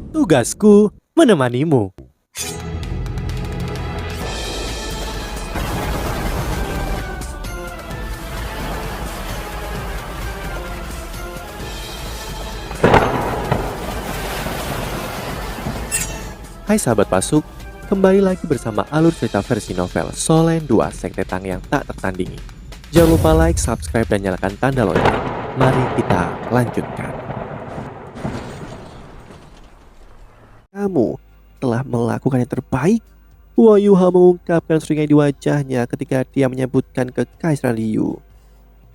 Tugasku menemanimu. Hai sahabat Pasuk, kembali lagi bersama alur cerita versi novel Solen 2 Sekte Tang yang tak tertandingi. Jangan lupa like, subscribe, dan nyalakan tanda lonceng. Mari kita lanjutkan. Kamu telah melakukan yang terbaik. Huo Yuha mengungkapkan seringai di wajahnya ketika dia menyebutkan Kekaisaran Liu.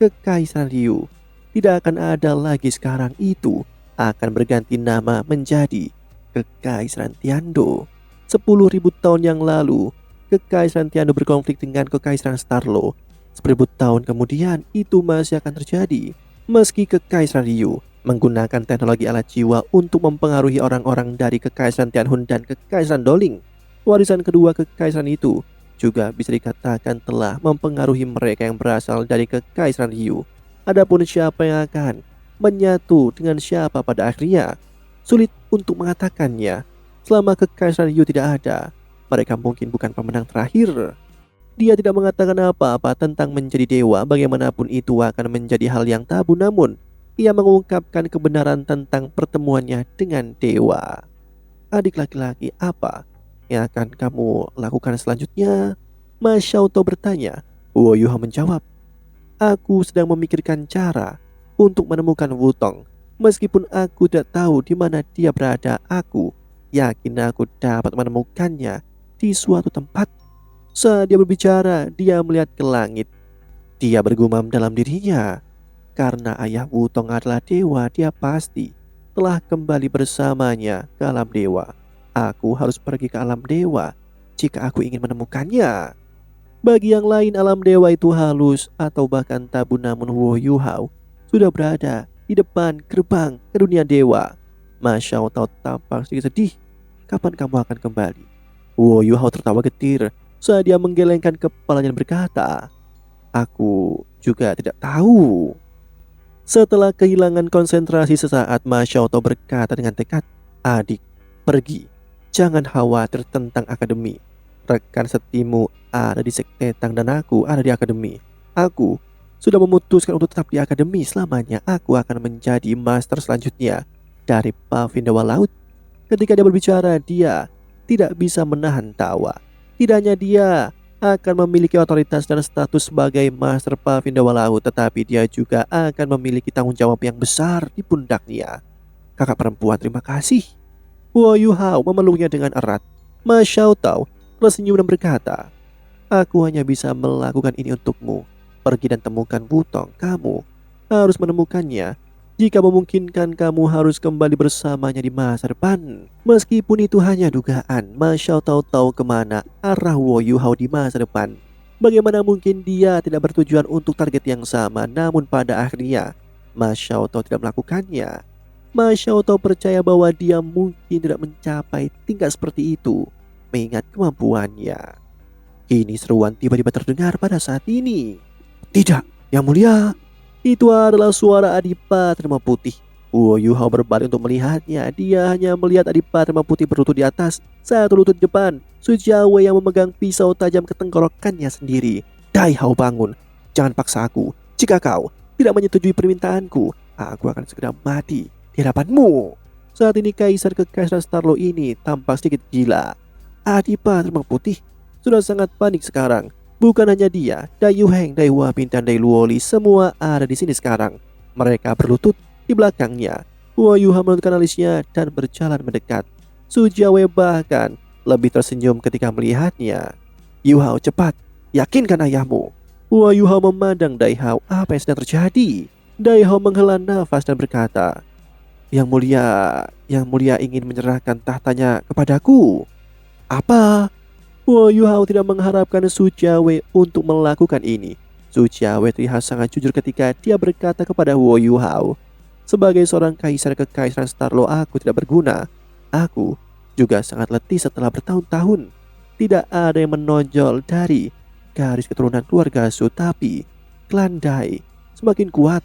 Kekaisaran Liu tidak akan ada lagi, sekarang itu akan berganti nama menjadi Kekaisaran Tiando. 10.000 tahun yang lalu, Kekaisaran Tiando berkonflik dengan Kekaisaran Starlo. 1000 tahun kemudian itu masih akan terjadi. Meski Kekaisaran Liu menggunakan teknologi alat jiwa untuk mempengaruhi orang-orang dari Kekaisaran Tianhun dan Kekaisaran Doling, warisan kedua kekaisaran itu juga bisa dikatakan telah mempengaruhi mereka yang berasal dari Kekaisaran Liu. Adapun siapa yang akan menyatu dengan siapa pada akhirnya, sulit untuk mengatakannya. Selama Kekaisaran Liu tidak ada, mereka mungkin bukan pemenang terakhir. Dia tidak mengatakan apa-apa tentang menjadi dewa, bagaimanapun itu akan menjadi hal yang tabu, namun ia mengungkapkan kebenaran tentang pertemuannya dengan dewa. Adik laki-laki, apa yang akan kamu lakukan selanjutnya? Ma Xiaotou bertanya. Huo Yuha menjawab, aku sedang memikirkan cara untuk menemukan Wutong. Meskipun aku tidak tahu di mana dia berada, aku yakin aku dapat menemukannya di suatu tempat. Saat dia berbicara, dia melihat ke langit. Dia bergumam dalam dirinya, karena ayah Wutong adalah dewa, dia pasti telah kembali bersamanya ke alam dewa. Aku harus pergi ke alam dewa jika aku ingin menemukannya. Bagi yang lain, alam dewa itu halus atau bahkan tabu, namun Huo Yuha sudah berada di depan gerbang ke dunia dewa. Ma Xiaotou tampak sedikit sedih. Kapan kamu akan kembali? Huo Yuha tertawa getir saat dia menggelengkan kepalanya dan berkata, aku juga tidak tahu. Setelah kehilangan konsentrasi sesaat, Ma Xiaotou berkata dengan tekad, adik, pergi. Jangan khawatir tentang akademi. Rekan setimu ada di Sekte Tang dan aku ada di akademi. Aku sudah memutuskan untuk tetap di akademi selamanya. Aku akan menjadi master selanjutnya dari Pavin Dewa Laut. Ketika dia berbicara, dia tidak bisa menahan tawa. Tidak hanya dia akan memiliki otoritas dan status sebagai master Pavin Dewa Laut, tetapi dia juga akan memiliki tanggung jawab yang besar di pundaknya. Kakak perempuan, terima kasih. Huo Yuha memeluknya dengan erat. Ma Xiaotou tersenyum dan berkata, aku hanya bisa melakukan ini untukmu. Pergi dan temukan Wutong. Kamu harus menemukannya. Jika memungkinkan, kamu harus kembali bersamanya di masa depan. Meskipun itu hanya dugaan, Ma Xiaotou tahu kemana arah Huo Yuha di masa depan. Bagaimana mungkin dia tidak bertujuan untuk target yang sama, namun pada akhirnya Ma Xiaotou tidak melakukannya. Ma Xiaotou percaya bahwa dia mungkin tidak mencapai tingkat seperti itu, mengingat kemampuannya. Kini seruan tiba-tiba terdengar pada saat ini. Tidak, yang mulia. Itu adalah suara Adipati Putih. Huo Yuha berbalik untuk melihatnya. Dia hanya melihat Adipati Putih berlutut di atas, satu lutut di depan, Su Jiawei yang memegang pisau tajam ke tenggorokannya sendiri. Dai Hao, bangun. Jangan paksa aku. Jika kau tidak menyetujui permintaanku, aku akan segera mati di hadapanmu. Saat ini Kaisar Kekaisaran Starlo ini tampak sedikit gila. Adipati Putih sudah sangat panik sekarang. Bukan hanya dia, Dai Yuheng, Dai Huaping, dan Dai Luoli semua ada di sini sekarang. Mereka berlutut di belakangnya. Huo Yuha menundukkan alisnya dan berjalan mendekat. Su Jiawei bahkan lebih tersenyum ketika melihatnya. Yuhao, cepat, yakinkan ayahmu. Huo Yuha memandang Dai Hao. Apa yang sedang terjadi? Dai Hao menghela nafas dan berkata, Yang mulia ingin menyerahkan tahtanya kepadaku. Apa? Huo Yuha tidak mengharapkan Su Jiawei untuk melakukan ini. Su Jiawei terlihat sangat jujur ketika dia berkata kepada Huo Yuha, sebagai seorang kaisar Kekaisaran Starlo, aku tidak berguna. Aku juga sangat letih setelah bertahun-tahun. Tidak ada yang menonjol dari garis keturunan keluarga Su, tapi klan Dai semakin kuat.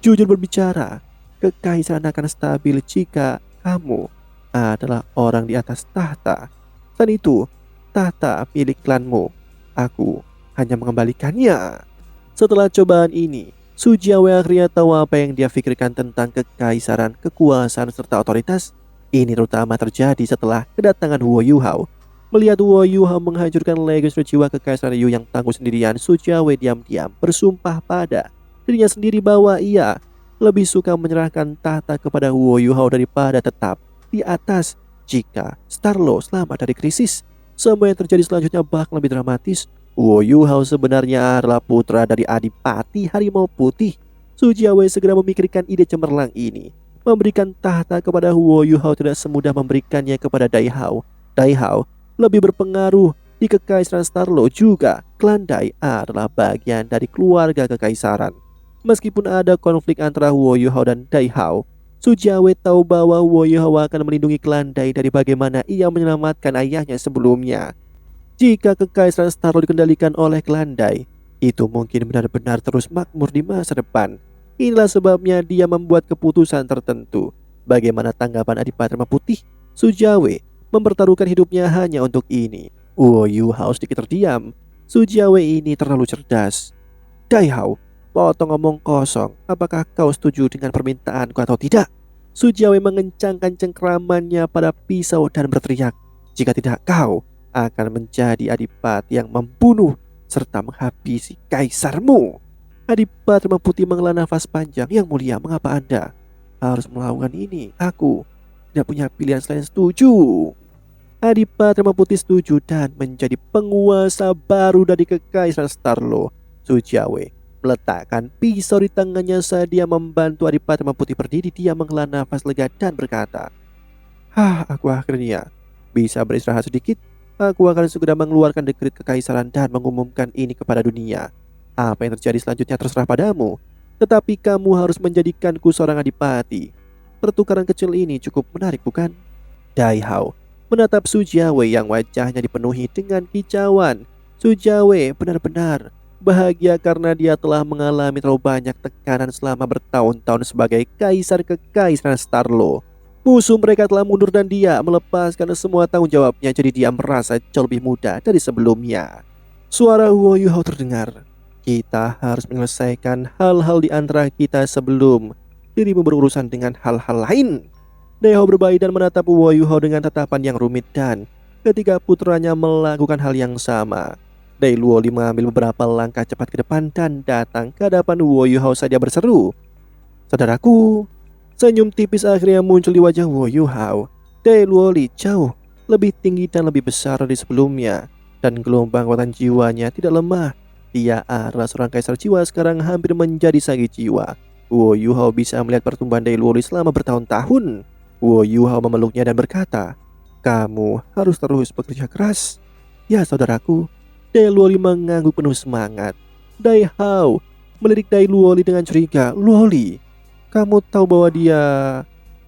Jujur berbicara, kekaisaran akan stabil jika kamu adalah orang di atas tahta. Dan itu tahta milik klanmu. Aku hanya mengembalikannya. Setelah cobaan ini, Su Jiawei akhirnya tahu apa yang dia pikirkan tentang kekaisaran, kekuasaan, serta otoritas. Ini terutama terjadi setelah kedatangan Huo Yuhao. Melihat Huo Yuhao menghancurkan legasi jiwa kekaisaran Yu yang tangguh sendirian, Su Jiawei diam-diam bersumpah pada dirinya sendiri bahwa ia lebih suka menyerahkan tahta kepada Huo Yuhao daripada tetap di atas. Jika Starlo selamat dari krisis, semua yang terjadi selanjutnya bahkan lebih dramatis. Huo Yuhao sebenarnya adalah putra dari Adipati Harimau Putih. Su Jiawei segera memikirkan ide cemerlang ini. Memberikan tahta kepada Huo Yuhao tidak semudah memberikannya kepada Dai Hao. Dai Hao lebih berpengaruh di kekaisaran Starlo juga. Klan Dai adalah bagian dari keluarga kekaisaran. Meskipun ada konflik antara Huo Yuhao dan Dai Hao, Su Jiawei tahu bahwa Huo Yuhao akan melindungi klan Dai dari bagaimana ia menyelamatkan ayahnya sebelumnya. Jika kekaisaran Starlo dikendalikan oleh klan Dai, itu mungkin benar-benar terus makmur di masa depan. Inilah sebabnya dia membuat keputusan tertentu. Bagaimana tanggapan Adipati Harimau Putih? Su Jiawei mempertaruhkan hidupnya hanya untuk ini. Huo Yuhao sedikit terdiam. Su Jiawei ini terlalu cerdas. Dai Hao, potong ngomong kosong. Apakah kau setuju dengan permintaanku atau tidak? Su Jiawei mengencangkan cengkramannya pada pisau dan berteriak, jika tidak, kau akan menjadi adipati yang membunuh serta menghabisi kaisarmu. Adipati Harimau Putih menghela nafas panjang. Yang mulia, mengapa Anda harus melakukan ini? Aku tidak punya pilihan selain setuju. Adipati Harimau Putih setuju dan menjadi penguasa baru dari kekaisaran Starlo. Su Jiawei meletakkan pisau di tangannya saat dia membantu Adipati Harimau Putih berdiri. Dia menghela nafas lega dan berkata, aku akhirnya bisa beristirahat sedikit. Aku akan segera mengeluarkan dekret kekaisaran dan mengumumkan ini kepada dunia. Apa yang terjadi selanjutnya terserah padamu. Tetapi kamu harus menjadikanku seorang adipati. Pertukaran kecil ini cukup menarik, bukan? Dai Hao menatap Su Jiawei yang wajahnya dipenuhi dengan kicauan. Su Jiawei benar-benar bahagia karena dia telah mengalami terlalu banyak tekanan selama bertahun-tahun sebagai kaisar kekaisaran Starlo. Musuh mereka telah mundur dan dia melepaskan semua tanggung jawabnya, jadi dia merasa jauh lebih muda dari sebelumnya. Suara Huo Yuhao terdengar. Kita harus menyelesaikan hal-hal di antara kita sebelum dirimu berurusan dengan hal-hal lain. Dai Hao berbalik dan menatap Huo Yuhao dengan tatapan yang rumit, dan ketika putranya melakukan hal yang sama, Dai Luoli mengambil beberapa langkah cepat ke depan dan datang ke hadapan Huo Yuhao saat dia berseru, "Saudaraku." Senyum tipis akhirnya muncul di wajah Huo Yuhao. Dai Luoli jauh lebih tinggi dan lebih besar dari sebelumnya, dan gelombang kekuatan jiwanya tidak lemah. Dia adalah seorang kaisar jiwa, sekarang hampir menjadi sagi jiwa. Huo Yuhao bisa melihat pertumbuhan Dai Luoli selama bertahun-tahun. Huo Yuhao memeluknya dan berkata, "Kamu harus terus bekerja keras." "Ya saudaraku." Dai Luoli mengangguk penuh semangat. Dai Hao melirik Dai Luoli dengan curiga. "Luoli, kamu tahu bahwa dia..."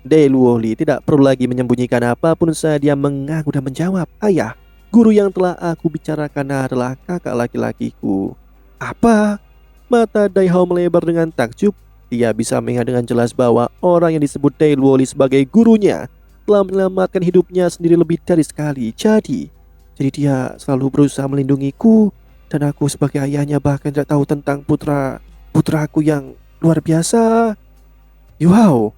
Dai Luoli tidak perlu lagi menyembunyikan apapun saat dia mengaku dan menjawab, "Ayah, guru yang telah aku bicarakan adalah kakak laki-lakiku." "Apa?" Mata Dai Hao melebar dengan takjub. Dia bisa mengingat dengan jelas bahwa orang yang disebut Dai Luoli sebagai gurunya telah menyelamatkan hidupnya sendiri lebih dari sekali. Jadi dia selalu berusaha melindungiku, dan aku sebagai ayahnya bahkan tidak tahu tentang putraku yang luar biasa. Wow.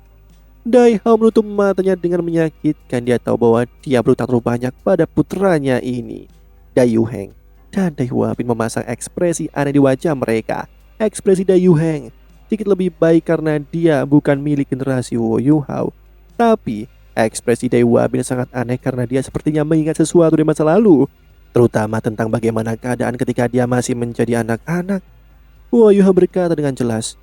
Dai Hao menutup matanya dengan menyakitkan. Dia tahu bahwa dia berutang terlalu banyak pada putranya ini. Dai Yuheng dan Dai Huabin memasang ekspresi aneh di wajah mereka. Ekspresi Dai Yuheng sedikit lebih baik karena dia bukan milik generasi Huo Yuhao. Tapi ekspresi Dai Huabin sangat aneh karena dia sepertinya mengingat sesuatu di masa lalu, terutama tentang bagaimana keadaan ketika dia masih menjadi anak-anak. Huo Yuhao berkata dengan jelas,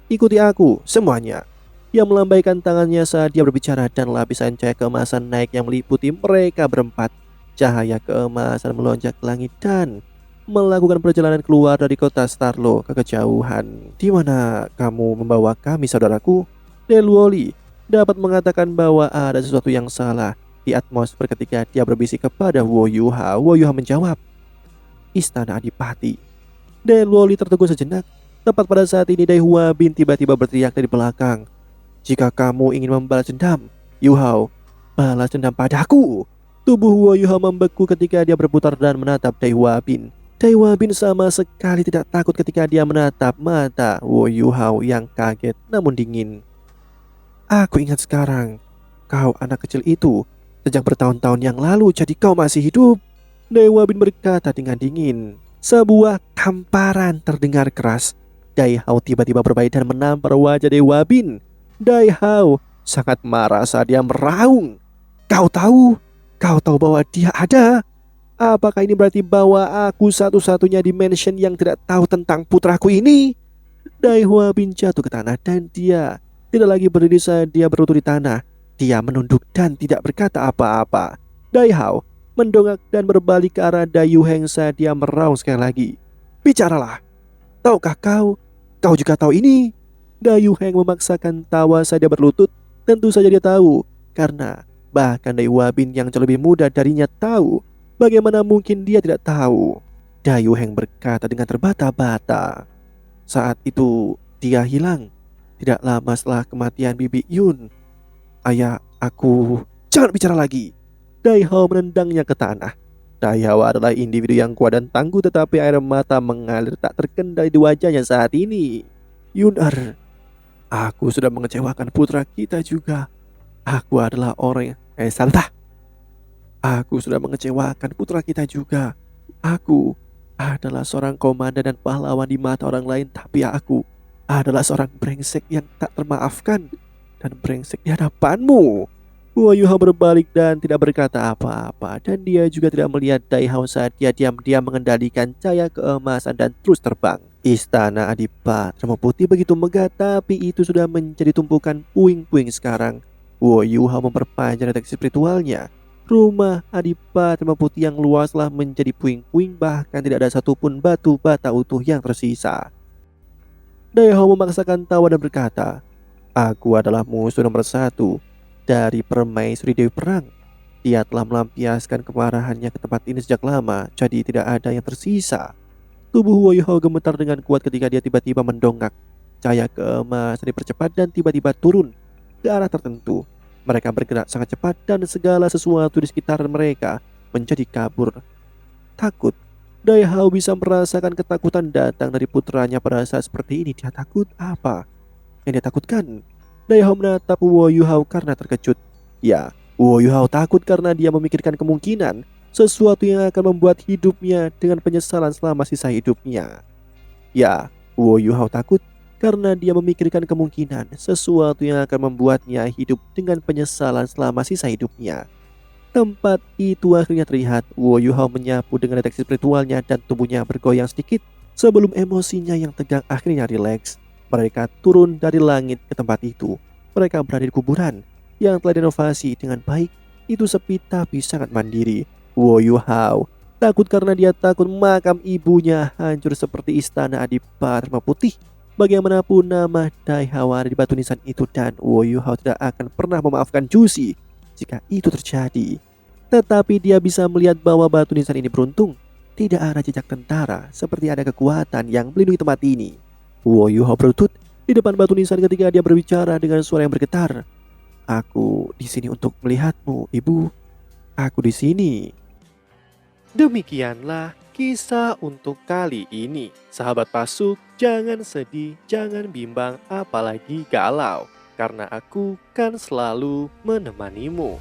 "Ikuti aku semuanya." Dia melambaikan tangannya saat dia berbicara dan lapisan cahaya keemasan naik yang meliputi mereka berempat. Cahaya keemasan melonjak ke langit dan melakukan perjalanan keluar dari kota Starlo ke kejauhan. "Di mana kamu membawa kami, saudaraku?" Dai Luoli dapat mengatakan bahwa ada sesuatu yang salah di atmosfer ketika dia berbisik kepada Huo Yuhao. Huo Yuhao menjawab, "Istana Adipati." Dai Luoli tertegun sejenak. Tepat pada saat ini Dai Huabin tiba-tiba berteriak dari belakang, "Jika kamu ingin membalas dendam, Yuhao, balas dendam padaku. Tubuh Wo Yuhao membeku ketika dia berputar dan menatap Dai Hwabin. Dai Hwabin sama sekali tidak takut ketika dia menatap mata Wo Yuhao yang kaget namun dingin. Aku ingat sekarang, kau anak kecil itu sejak bertahun-tahun yang lalu, jadi kau masih hidup. Dai Hwabin berkata dengan dingin. Sebuah tamparan terdengar keras. Dai Hao tiba-tiba berbalik dan menampar wajah Dai Hwabin. Dai Hao sangat marah saat dia meraung. Kau tahu bahwa dia ada? Apakah ini berarti bahwa aku satu-satunya dimension yang tidak tahu tentang putraku ini? Dai Hwabin jatuh ke tanah dan dia tidak lagi berdiri saat dia berlutut di tanah. Dia menunduk dan tidak berkata apa-apa. Dai Hao mendongak dan berbalik ke arah Dai Yuheng saat dia meraung sekali lagi. Bicaralah. Tahukah kau juga tahu ini? Dai Yuheng memaksakan tawa saat dia berlutut. Tentu saja dia tahu, karena bahkan Dai Hwabin yang jauh lebih muda darinya tahu. Bagaimana mungkin dia tidak tahu? Dai Yuheng berkata dengan terbata-bata. Saat itu dia hilang tidak lama setelah kematian Bibi Yun. Ayah, aku... Jangan bicara lagi. Dai Hao menendangnya ke tanah. Dai Hao adalah individu yang kuat dan tangguh, tetapi air mata mengalir tak terkendali di wajahnya saat ini. Yunar, aku sudah mengecewakan putra kita juga. Aku adalah orang yang... Santah. Aku sudah mengecewakan putra kita juga. Aku adalah seorang komandan dan pahlawan di mata orang lain, tapi aku adalah seorang brengsek yang tak termaafkan dan brengsek di hadapanmu. Wo Yuhao berbalik dan tidak berkata apa-apa, dan dia juga tidak melihat Dai Hao saat dia diam-diam mengendalikan cahaya keemasan dan terus terbang. Istana Adipatra Putih begitu megah, tapi itu sudah menjadi tumpukan puing-puing sekarang. Wo Yuhao memperpanjang deteksi spiritualnya. Rumah Adipatra Putih yang luaslah menjadi puing-puing, bahkan tidak ada satupun batu bata utuh yang tersisa. Dai Hao memaksakan tawa dan berkata, aku adalah musuh nomor 1 dari permaisuri Dewi Perang. Dia telah melampiaskan kemarahannya ke tempat ini sejak lama, jadi tidak ada yang tersisa. Tubuh Wo Yuhao gemetar dengan kuat ketika dia tiba-tiba mendongak. Cahaya keemasan dipercepat dan tiba-tiba turun ke arah tertentu. Mereka bergerak sangat cepat dan segala sesuatu di sekitar mereka menjadi kabur. Takut. Dai Hao bisa merasakan ketakutan datang dari putranya pada saat seperti ini. Dia takut apa? Yang dia takutkan? Dai Hao menatap Wo Yuhao karena terkejut. Ya, Wo Yuhao takut karena dia memikirkan kemungkinan sesuatu yang akan membuat hidupnya dengan penyesalan selama sisa hidupnya. Ya, Wo Yuhao takut karena dia memikirkan kemungkinan sesuatu yang akan membuatnya hidup dengan penyesalan selama sisa hidupnya. Tempat itu akhirnya terlihat. Wo Yuhao menyapu dengan deteksi spiritualnya dan tubuhnya bergoyang sedikit sebelum emosinya yang tegang akhirnya rileks. Mereka turun dari langit ke tempat itu. Mereka berada di kuburan yang telah direnovasi dengan baik. Itu sepi tapi sangat mandiri. Wo Yuhao takut karena dia takut makam ibunya hancur seperti istana Adipatra Putih. Bagaimanapun nama Dai Hao ada di batu nisan itu, dan Wo Yuhao tidak akan pernah memaafkan Jushi jika itu terjadi. Tetapi dia bisa melihat bahwa batu nisan ini beruntung. Tidak ada jejak tentara, seperti ada kekuatan yang melindungi tempat ini. Wo Yuhao berlutut di depan batu nisan ketika dia berbicara dengan suara yang bergetar. Aku di sini untuk melihatmu, Ibu. Aku di sini. Demikianlah kisah untuk kali ini. Sahabat Pasuk, jangan sedih, jangan bimbang, apalagi galau, karena aku kan selalu menemanimu.